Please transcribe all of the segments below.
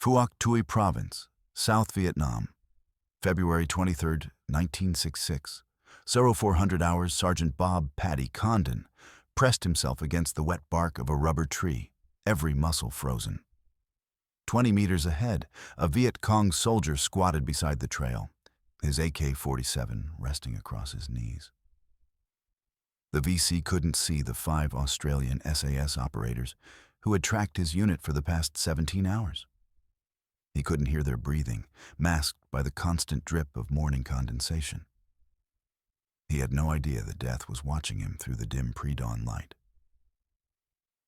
Phuoc Tuy Province, South Vietnam, February 23, 1966. 0400 hours, Sergeant Bob "Paddy" Condon pressed himself against the wet bark of a rubber tree, every muscle frozen. 20 meters ahead, a Viet Cong soldier squatted beside the trail, his AK-47 resting across his knees. The VC couldn't see the 5 Australian SAS operators who had tracked his unit for the past 17 hours. He couldn't hear their breathing, masked by the constant drip of morning condensation. He had no idea that death was watching him through the dim pre-dawn light.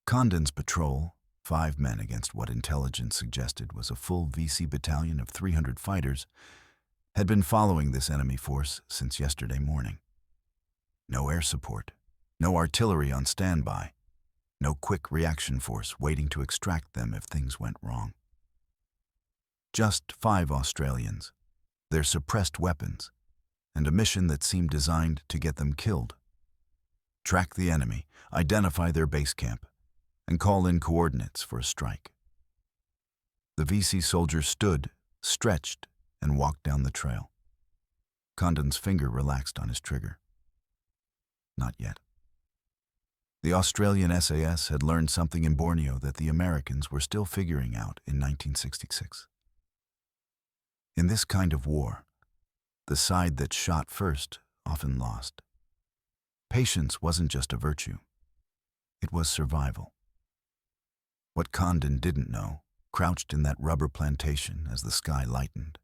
Condon's patrol, 5 men against what intelligence suggested was a full VC battalion of 300 fighters, had been following this enemy force since yesterday morning. No air support, no artillery on standby, no quick reaction force waiting to extract them if things went wrong. Just 5 Australians, their suppressed weapons, and a mission that seemed designed to get them killed. Track the enemy, identify their base camp, and call in coordinates for a strike. The VC soldier stood, stretched, and walked down the trail. Condon's finger relaxed on his trigger. Not yet. The Australian SAS had learned something in Borneo that the Americans were still figuring out in 1966. In this kind of war, the side that shot first often lost. Patience wasn't just a virtue. It was survival. What Condon didn't know, crouched in that rubber plantation as the sky lightened,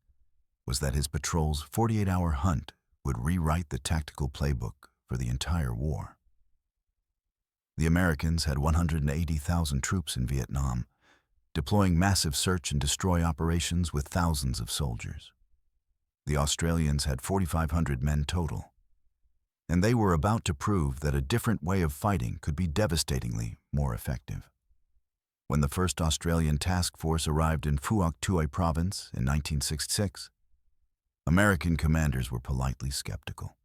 was that his patrol's 48-hour hunt would rewrite the tactical playbook for the entire war. The Americans had 180,000 troops in Vietnam, deploying massive search and destroy operations with thousands of soldiers. The Australians had 4,500 men total, and they were about to prove that a different way of fighting could be devastatingly more effective. When the first Australian task force arrived in Phuoc Tuy Province in 1966, American commanders were politely skeptical.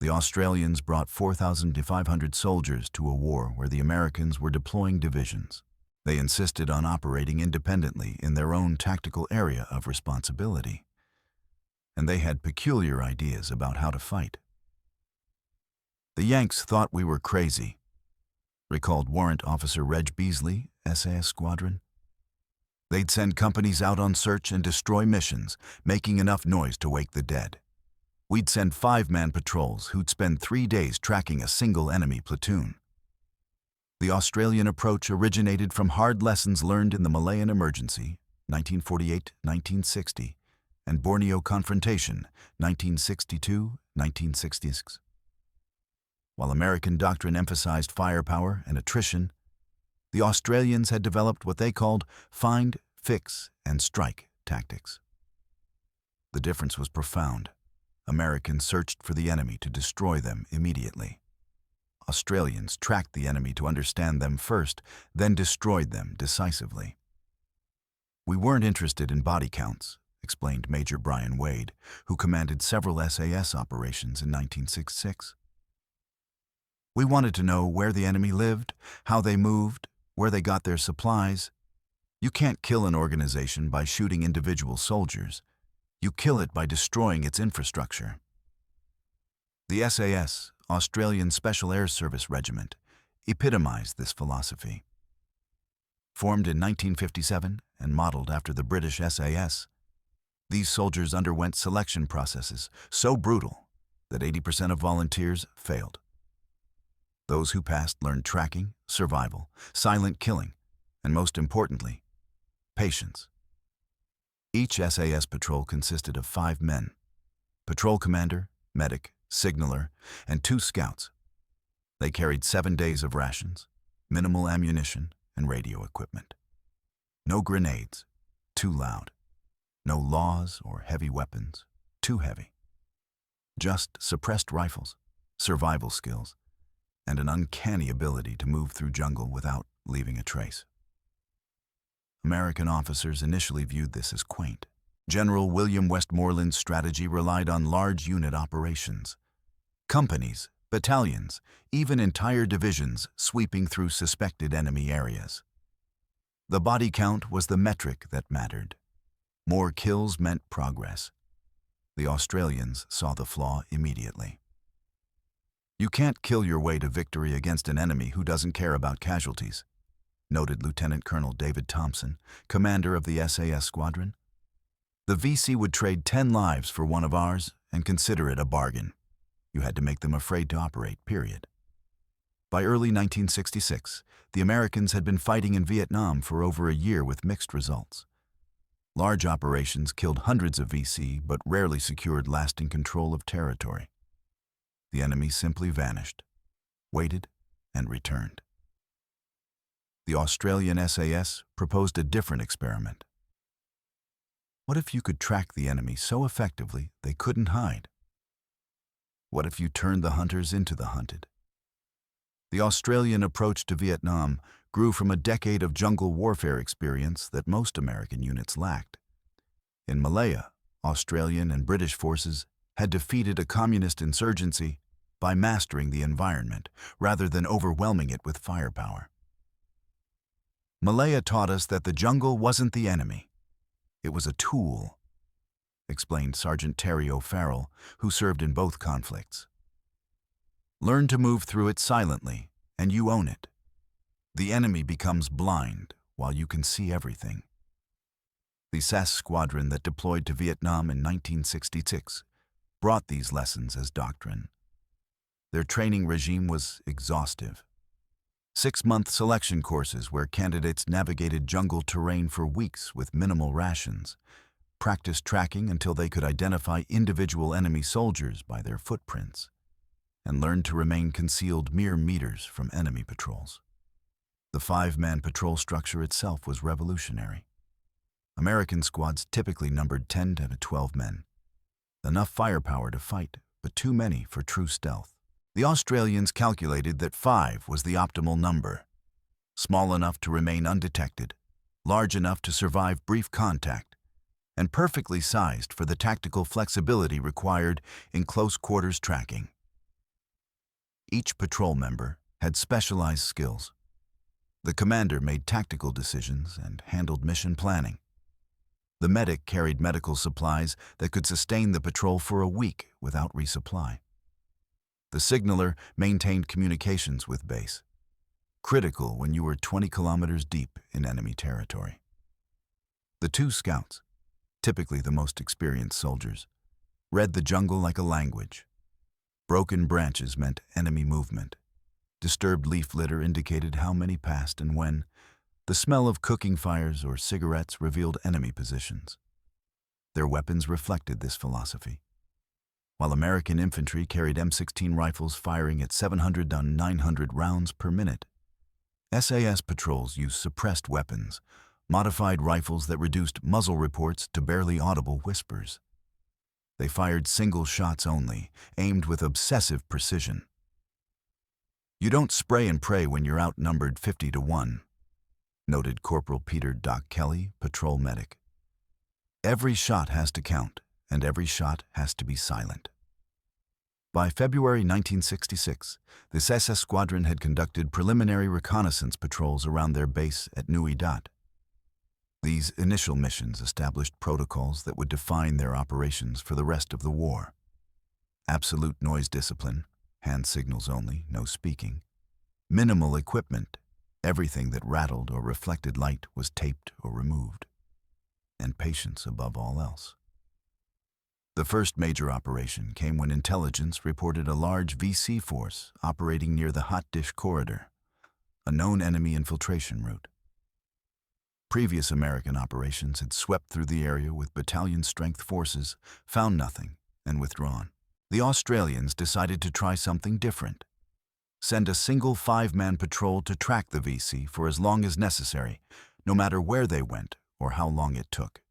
The Australians brought 4,500 soldiers to a war where the Americans were deploying divisions. They insisted on operating independently in their own tactical area of responsibility, and they had peculiar ideas about how to fight. The Yanks thought we were crazy, recalled Warrant Officer Reg Beasley, SAS Squadron. They'd send companies out on search and destroy missions, making enough noise to wake the dead. We'd send 5-man patrols who'd spend 3 days tracking a single enemy platoon. The Australian approach originated from hard lessons learned in the Malayan Emergency, 1948-1960, and Borneo Confrontation, 1962-1966. While American doctrine emphasized firepower and attrition, the Australians had developed what they called find, fix, and strike tactics. The difference was profound. Americans searched for the enemy to destroy them immediately. Australians tracked the enemy to understand them first, then destroyed them decisively. We weren't interested in body counts, explained Major Brian Wade, who commanded several SAS operations in 1966. We wanted to know where the enemy lived, how they moved, where they got their supplies. You can't kill an organization by shooting individual soldiers. You kill it by destroying its infrastructure. The SAS, Australian Special Air Service Regiment, epitomized this philosophy. Formed in 1957 and modeled after the British SAS, these soldiers underwent selection processes so brutal that 80% of volunteers failed. Those who passed learned tracking, survival, silent killing, and most importantly, patience. Each SAS patrol consisted of 5 men: patrol commander, medic, signaler, and 2 scouts. They carried 7 days of rations, minimal ammunition, and radio equipment. No grenades, too loud. No laws or heavy weapons, too heavy. Just suppressed rifles, survival skills, and an uncanny ability to move through jungle without leaving a trace. American officers initially viewed this as quaint. General William Westmoreland's strategy relied on large unit operations. Companies, battalions, even entire divisions sweeping through suspected enemy areas. The body count was the metric that mattered. More kills meant progress. The Australians saw the flaw immediately. You can't kill your way to victory against an enemy who doesn't care about casualties, noted Lieutenant Colonel David Thompson, commander of the SAS squadron. The VC would trade 10 lives for one of ours and consider it a bargain. You had to make them afraid to operate, period. By early 1966, the Americans had been fighting in Vietnam for over a year with mixed results. Large operations killed hundreds of VC but rarely secured lasting control of territory. The enemy simply vanished, waited, and returned. The Australian SAS proposed a different experiment. What if you could track the enemy so effectively they couldn't hide? What if you turned the hunters into the hunted? The Australian approach to Vietnam grew from a decade of jungle warfare experience that most American units lacked. In Malaya, Australian and British forces had defeated a communist insurgency by mastering the environment rather than overwhelming it with firepower. Malaya taught us that the jungle wasn't the enemy. It was a tool, explained Sergeant Terry O'Farrell, who served in both conflicts. Learn to move through it silently, and you own it. The enemy becomes blind while you can see everything. The SAS squadron that deployed to Vietnam in 1966 brought these lessons as doctrine. Their training regime was exhaustive. 6-month selection courses where candidates navigated jungle terrain for weeks with minimal rations, practiced tracking until they could identify individual enemy soldiers by their footprints, and learned to remain concealed mere meters from enemy patrols. The 5-man patrol structure itself was revolutionary. American squads typically numbered 10 to 12 men. Enough firepower to fight, but too many for true stealth. The Australians calculated that 5 was the optimal number. Small enough to remain undetected, large enough to survive brief contact, and perfectly sized for the tactical flexibility required in close quarters tracking. Each patrol member had specialized skills. The commander made tactical decisions and handled mission planning. The medic carried medical supplies that could sustain the patrol for a week without resupply. The signaler maintained communications with base, critical when you were 20 kilometers deep in enemy territory. The 2 scouts, typically the most experienced soldiers, read the jungle like a language. Broken branches meant enemy movement. Disturbed leaf litter indicated how many passed and when. The smell of cooking fires or cigarettes revealed enemy positions. Their weapons reflected this philosophy. While American infantry carried M16 rifles firing at 700 to 900 rounds per minute, SAS patrols used suppressed weapons, modified rifles that reduced muzzle reports to barely audible whispers. They fired single shots only, aimed with obsessive precision. You don't spray and pray when you're outnumbered 50 to 1, noted Corporal Peter Doc Kelly, patrol medic. Every shot has to count, and every shot has to be silent. By February 1966, the SAS squadron had conducted preliminary reconnaissance patrols around their base at Nui Dat. These initial missions established protocols that would define their operations for the rest of the war. Absolute noise discipline, hand signals only, no speaking. Minimal equipment, everything that rattled or reflected light was taped or removed. And patience above all else. The first major operation came when intelligence reported a large VC force operating near the Hot Dish Corridor, a known enemy infiltration route. Previous American operations had swept through the area with battalion-strength forces, found nothing, and withdrawn. The Australians decided to try something different. Send a single 5-man patrol to track the VC for as long as necessary, no matter where they went or how long it took.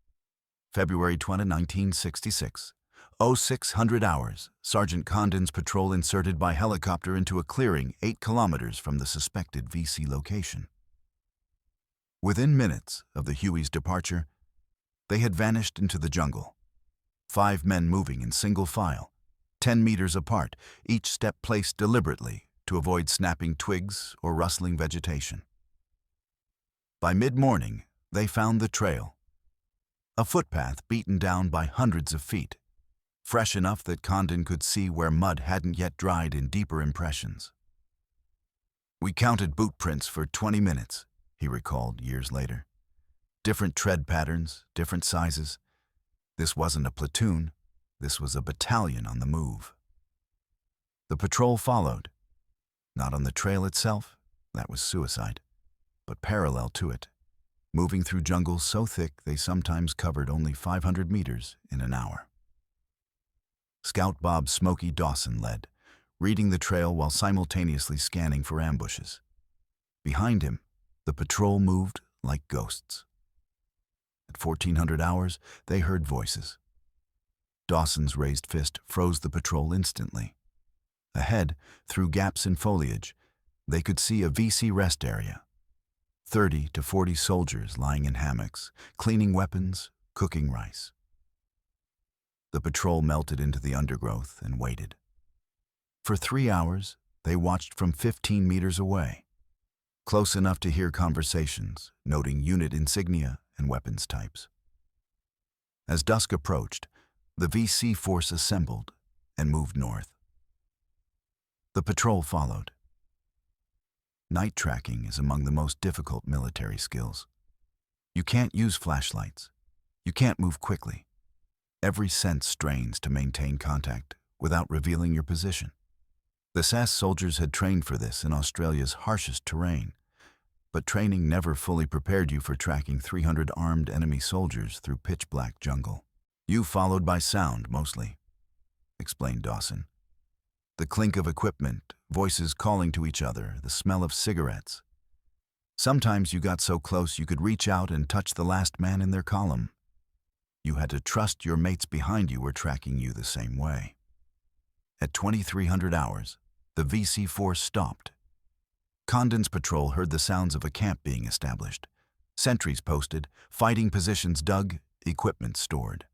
February 20, 1966. 0600 hours, Sergeant Condon's patrol inserted by helicopter into a clearing 8 kilometers from the suspected VC location. Within minutes of the Huey's departure, they had vanished into the jungle. 5 men moving in single file, 10 meters apart, each step placed deliberately to avoid snapping twigs or rustling vegetation. By mid-morning, they found the trail, a footpath beaten down by hundreds of feet, fresh enough that Condon could see where mud hadn't yet dried in deeper impressions. "We counted boot prints for 20 minutes, he recalled years later. Different tread patterns, different sizes. This wasn't a platoon, this was a battalion on the move. The patrol followed, not on the trail itself, that was suicide, but parallel to it, moving through jungles so thick they sometimes covered only 500 meters in an hour. Scout Bob "Smoky" Dawson led, reading the trail while simultaneously scanning for ambushes. Behind him, the patrol moved like ghosts. At 1400 hours, they heard voices. Dawson's raised fist froze the patrol instantly. Ahead, through gaps in foliage, they could see a VC rest area. 30 to 40 soldiers lying in hammocks, cleaning weapons, cooking rice. The patrol melted into the undergrowth and waited. For 3 hours, they watched from 15 meters away, close enough to hear conversations, noting unit insignia and weapons types. As dusk approached, the VC force assembled and moved north. The patrol followed. Night tracking is among the most difficult military skills. You can't use flashlights. You can't move quickly. Every sense strains to maintain contact without revealing your position. The SAS soldiers had trained for this in Australia's harshest terrain, but training never fully prepared you for tracking 300 armed enemy soldiers through pitch-black jungle. "You followed by sound, mostly," explained Dawson. The clink of equipment, voices calling to each other, the smell of cigarettes. Sometimes you got so close you could reach out and touch the last man in their column. You had to trust your mates behind you were tracking you the same way. At 2300 hours, the VC force stopped. Condon's patrol heard the sounds of a camp being established. Sentries posted, fighting positions dug, equipment stored.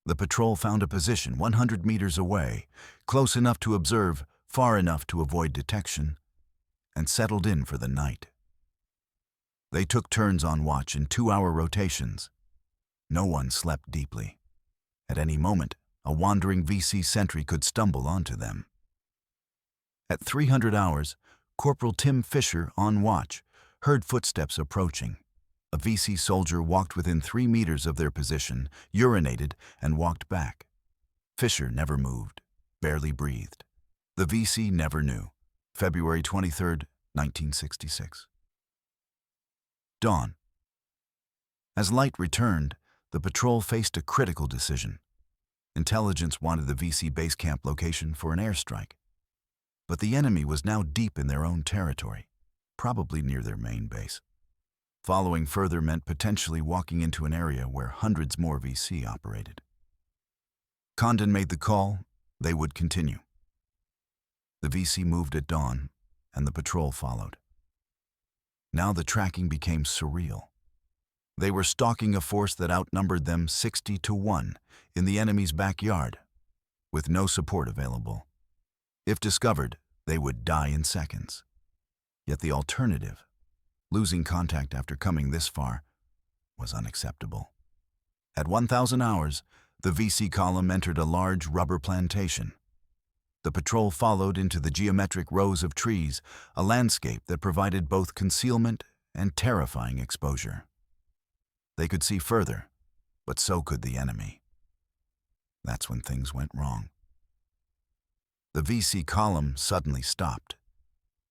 The patrol found a position 100 meters away, close enough to observe, far enough to avoid detection, and settled in for the night. They took turns on watch in 2-hour rotations. No one slept deeply. At any moment, a wandering VC sentry could stumble onto them. At 300 hours, Corporal Tim Fisher, on watch, heard footsteps approaching. A VC soldier walked within 3 meters of their position, urinated, and walked back. Fisher never moved, barely breathed. The VC never knew. February 23, 1966. Dawn. As light returned, the patrol faced a critical decision. Intelligence wanted the VC base camp location for an airstrike. But the enemy was now deep in their own territory, probably near their main base. Following further meant potentially walking into an area where hundreds more VC operated. Condon made the call, they would continue. The VC moved at dawn, and the patrol followed. Now the tracking became surreal. They were stalking a force that outnumbered them 60 to 1 in the enemy's backyard, with no support available. If discovered, they would die in seconds. Yet the alternative, losing contact after coming this far, was unacceptable. At 1000 hours, the VC column entered a large rubber plantation. The patrol followed into the geometric rows of trees, a landscape that provided both concealment and terrifying exposure. They could see further, but so could the enemy. That's when things went wrong. The VC column suddenly stopped.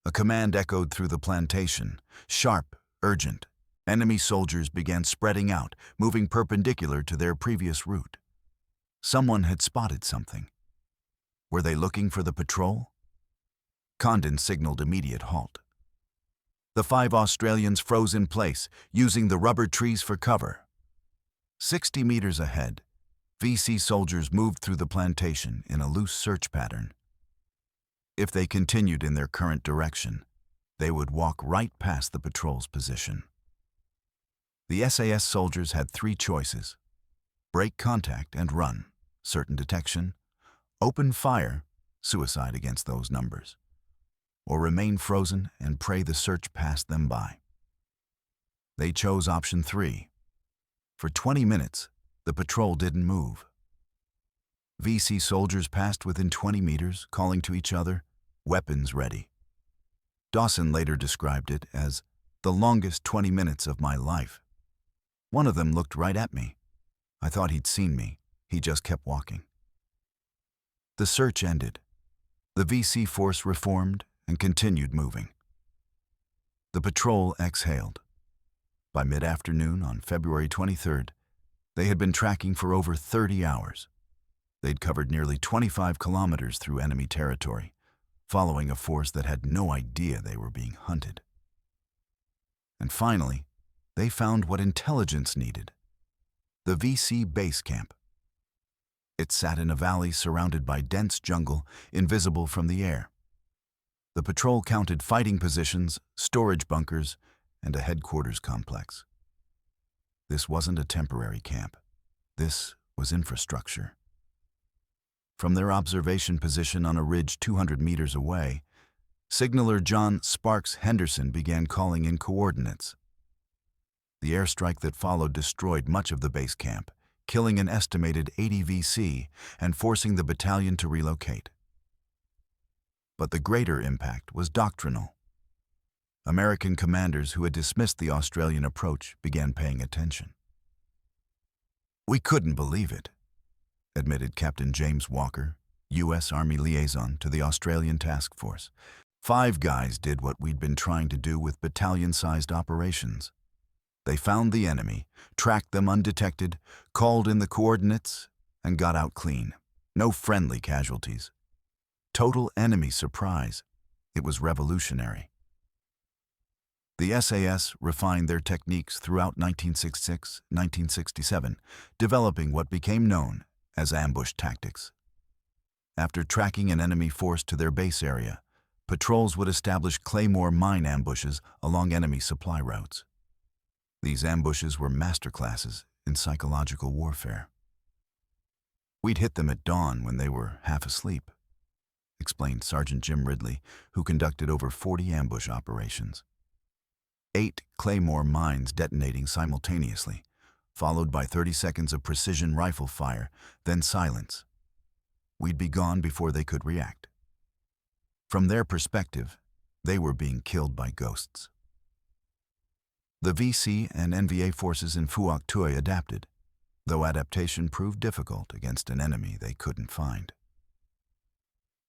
A command echoed through the plantation, sharp, urgent. Enemy soldiers began spreading out, moving perpendicular to their previous route. Someone had spotted something. Were they looking for the patrol? Condon signaled immediate halt. The 5 Australians froze in place, using the rubber trees for cover. 60 meters ahead, VC soldiers moved through the plantation in a loose search pattern. If they continued in their current direction, they would walk right past the patrol's position. The SAS soldiers had 3 choices: break contact and run, certain detection; open fire, suicide against those numbers; or remain frozen and pray the search passed them by. They chose option 3. For 20 minutes, the patrol didn't move. VC soldiers passed within 20 meters, calling to each other, weapons ready. Dawson later described it as the longest 20 minutes of my life. One of them looked right at me. I thought he'd seen me. He just kept walking. The search ended. The VC force reformed and continued moving. The patrol exhaled. By mid-afternoon on February 23rd, they had been tracking for over 30 hours. They'd covered nearly 25 kilometers through enemy territory, following a force that had no idea they were being hunted. And finally, they found what intelligence needed: the VC base camp. It sat in a valley surrounded by dense jungle, invisible from the air. The patrol counted fighting positions, storage bunkers, and a headquarters complex. This wasn't a temporary camp. This was infrastructure. From their observation position on a ridge 200 meters away, signaller John Sparks Henderson began calling in coordinates. The airstrike that followed destroyed much of the base camp, killing an estimated 80 VC and forcing the battalion to relocate. But the greater impact was doctrinal. American commanders who had dismissed the Australian approach began paying attention. "We couldn't believe it," admitted Captain James Walker, U.S. Army liaison to the Australian task force. "5 guys did what we'd been trying to do with battalion-sized operations. They found the enemy, tracked them undetected, called in the coordinates, and got out clean. No friendly casualties. Total enemy surprise. It was revolutionary." The SAS refined their techniques throughout 1966-1967, developing what became known as ambush tactics. After tracking an enemy force to their base area, patrols would establish claymore mine ambushes along enemy supply routes. These ambushes were masterclasses in psychological warfare. "We'd hit them at dawn when they were half asleep," explained Sergeant Jim Ridley, who conducted over 40 ambush operations. 8 claymore mines detonating simultaneously, followed by 30 seconds of precision rifle fire, then silence. We'd be gone before they could react. From their perspective, they were being killed by ghosts. The VC and NVA forces in Phuoc Tuy adapted, though adaptation proved difficult against an enemy they couldn't find.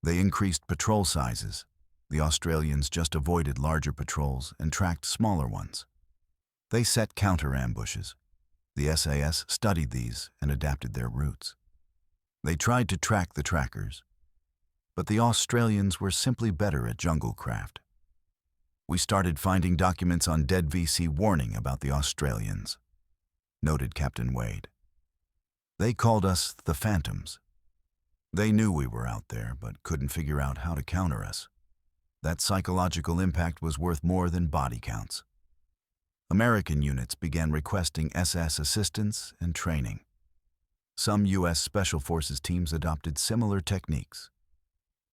They increased patrol sizes. The Australians just avoided larger patrols and tracked smaller ones. They set counter ambushes. The SAS studied these and adapted their routes. They tried to track the trackers, but the Australians were simply better at jungle craft. "We started finding documents on dead VC warning about the Australians," noted Captain Wade. "They called us the Phantoms. They knew we were out there, but couldn't figure out how to counter us. That psychological impact was worth more than body counts." American units began requesting SS assistance and training. Some U.S. Special Forces teams adopted similar techniques,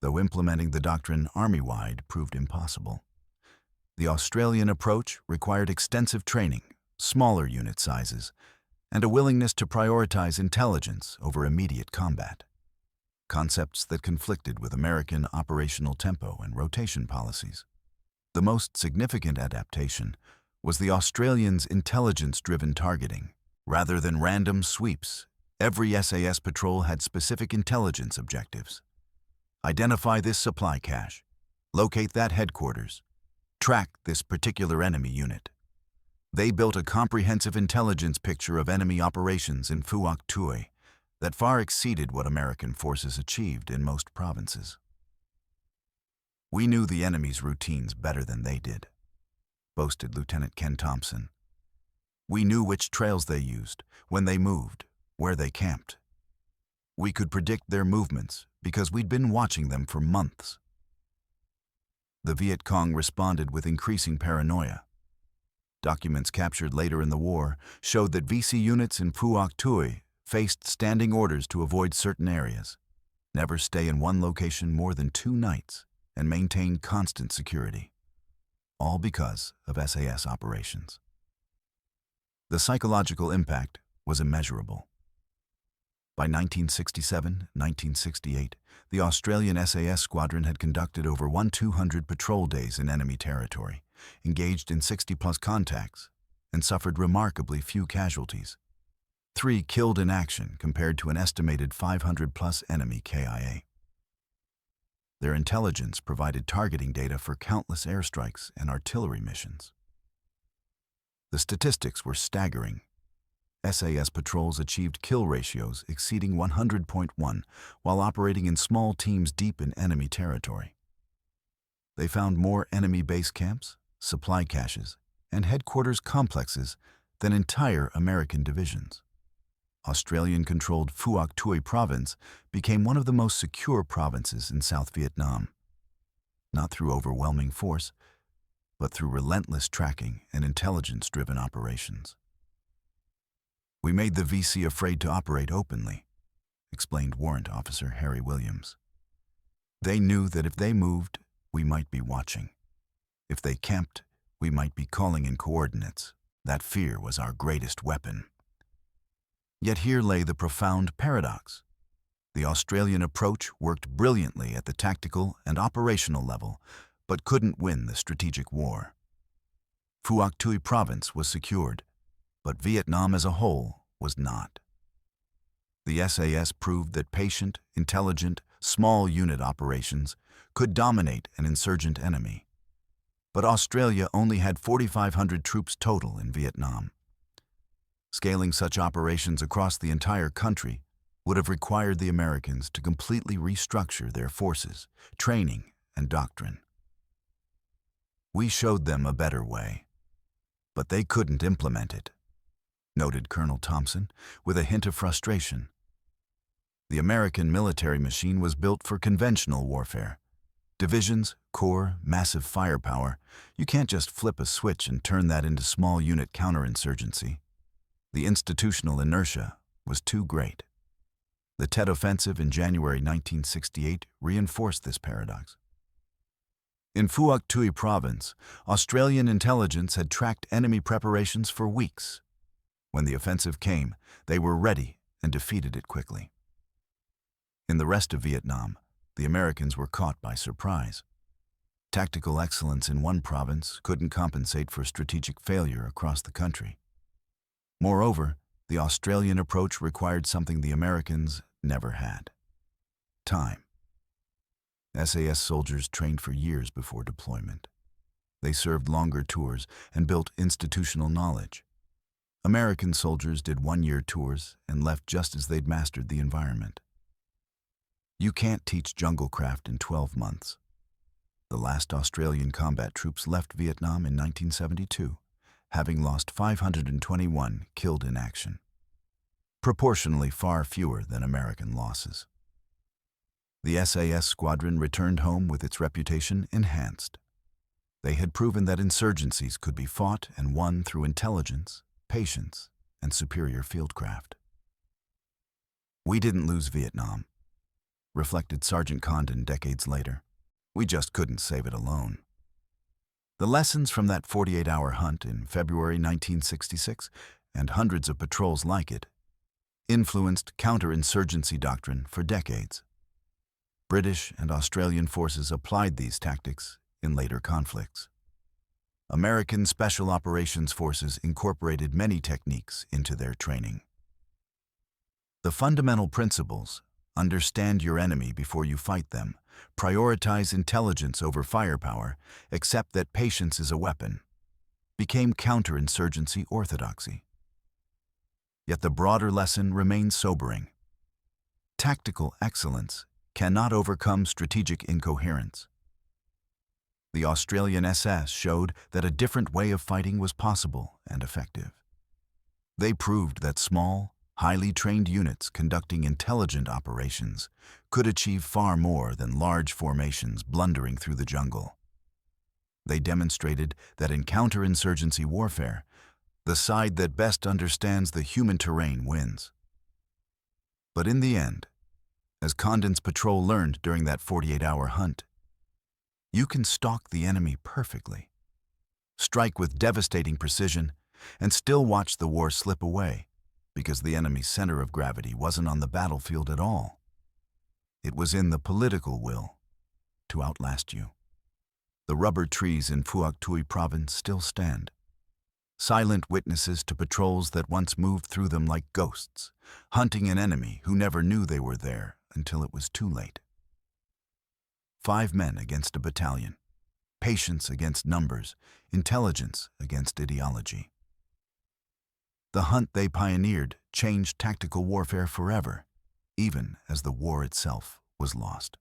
though implementing the doctrine Army-wide proved impossible. The Australian approach required extensive training, smaller unit sizes, and a willingness to prioritize intelligence over immediate combat. Concepts that conflicted with American operational tempo and rotation policies. The most significant adaptation was the Australians' intelligence-driven targeting. Rather than random sweeps, every SAS patrol had specific intelligence objectives. Identify this supply cache, locate that headquarters, track this particular enemy unit. They built a comprehensive intelligence picture of enemy operations in Phuoc Tuy that far exceeded what American forces achieved in most provinces. "We knew the enemy's routines better than they did," boasted Lieutenant Ken Thompson. "We knew which trails they used, when they moved, where they camped. We could predict their movements because we'd been watching them for months." The Viet Cong responded with increasing paranoia. Documents captured later in the war showed that VC units in Phuoc Tuy faced standing orders to avoid certain areas, never stay in one location more than 2 nights, and maintain constant security, all because of SAS operations. The psychological impact was immeasurable. By 1967-1968, the Australian SAS squadron had conducted over 1,200 patrol days in enemy territory, engaged in 60-plus contacts, and suffered remarkably few casualties. 3 killed in action compared to an estimated 500-plus enemy KIA. Their intelligence provided targeting data for countless airstrikes and artillery missions. The statistics were staggering. SAS patrols achieved kill ratios exceeding 100.1 while operating in small teams deep in enemy territory. They found more enemy base camps, supply caches, and headquarters complexes than entire American divisions. Australian-controlled Phuoc Tuy province became one of the most secure provinces in South Vietnam, not through overwhelming force, but through relentless tracking and intelligence-driven operations. "We made the VC afraid to operate openly," explained Warrant Officer Harry Williams. "They knew that if they moved, we might be watching. If they camped, we might be calling in coordinates. That fear was our greatest weapon." Yet here lay the profound paradox. The Australian approach worked brilliantly at the tactical and operational level, but couldn't win the strategic war. Phuoc Tuy province was secured, but Vietnam as a whole was not. The SAS proved that patient, intelligent, small unit operations could dominate an insurgent enemy. But Australia only had 4,500 troops total in Vietnam. Scaling such operations across the entire country would have required the Americans to completely restructure their forces, training, and doctrine. "We showed them a better way, but they couldn't implement it," noted Colonel Thompson with a hint of frustration. The American military machine was built for conventional warfare. Divisions, corps, massive firepower. You can't just flip a switch and turn that into small unit counterinsurgency. The institutional inertia was too great. The Tet Offensive in January 1968 reinforced this paradox. In Phuoc Tuy province, Australian intelligence had tracked enemy preparations for weeks. When the offensive came, they were ready and defeated it quickly. In the rest of Vietnam, the Americans were caught by surprise. Tactical excellence in one province couldn't compensate for strategic failure across the country. Moreover, the Australian approach required something the Americans never had: time. SAS soldiers trained for years before deployment. They served longer tours and built institutional knowledge. American soldiers did one-year tours and left just as they'd mastered the environment. You can't teach junglecraft in 12 months. The last Australian combat troops left Vietnam in 1972, having lost 521 killed in action, proportionally far fewer than American losses. The SAS squadron returned home with its reputation enhanced. They had proven that insurgencies could be fought and won through intelligence, patience, and superior fieldcraft. "We didn't lose Vietnam," reflected Sergeant Condon decades later. "We just couldn't save it alone." The lessons from that 48-hour hunt in February 1966, and hundreds of patrols like it, influenced counterinsurgency doctrine for decades. British and Australian forces applied these tactics in later conflicts. American Special Operations Forces incorporated many techniques into their training. The fundamental principles: understand your enemy before you fight them, prioritize intelligence over firepower, accept that patience is a weapon, became counterinsurgency orthodoxy. Yet the broader lesson remains sobering. Tactical excellence cannot overcome strategic incoherence. The Australian SAS showed that a different way of fighting was possible and effective. They proved that small, highly trained units conducting intelligent operations could achieve far more than large formations blundering through the jungle. They demonstrated that in counterinsurgency warfare, the side that best understands the human terrain wins. But in the end, as Condon's patrol learned during that 48-hour hunt, you can stalk the enemy perfectly, strike with devastating precision, and still watched the war slip away, because the enemy's center of gravity wasn't on the battlefield at all. It was in the political will to outlast you. The rubber trees in Phuoc Tuy province still stand, silent witnesses to patrols that once moved through them like ghosts, hunting an enemy who never knew they were there until it was too late. 5 men against a battalion, patience against numbers, intelligence against ideology. The hunt they pioneered changed tactical warfare forever, even as the war itself was lost.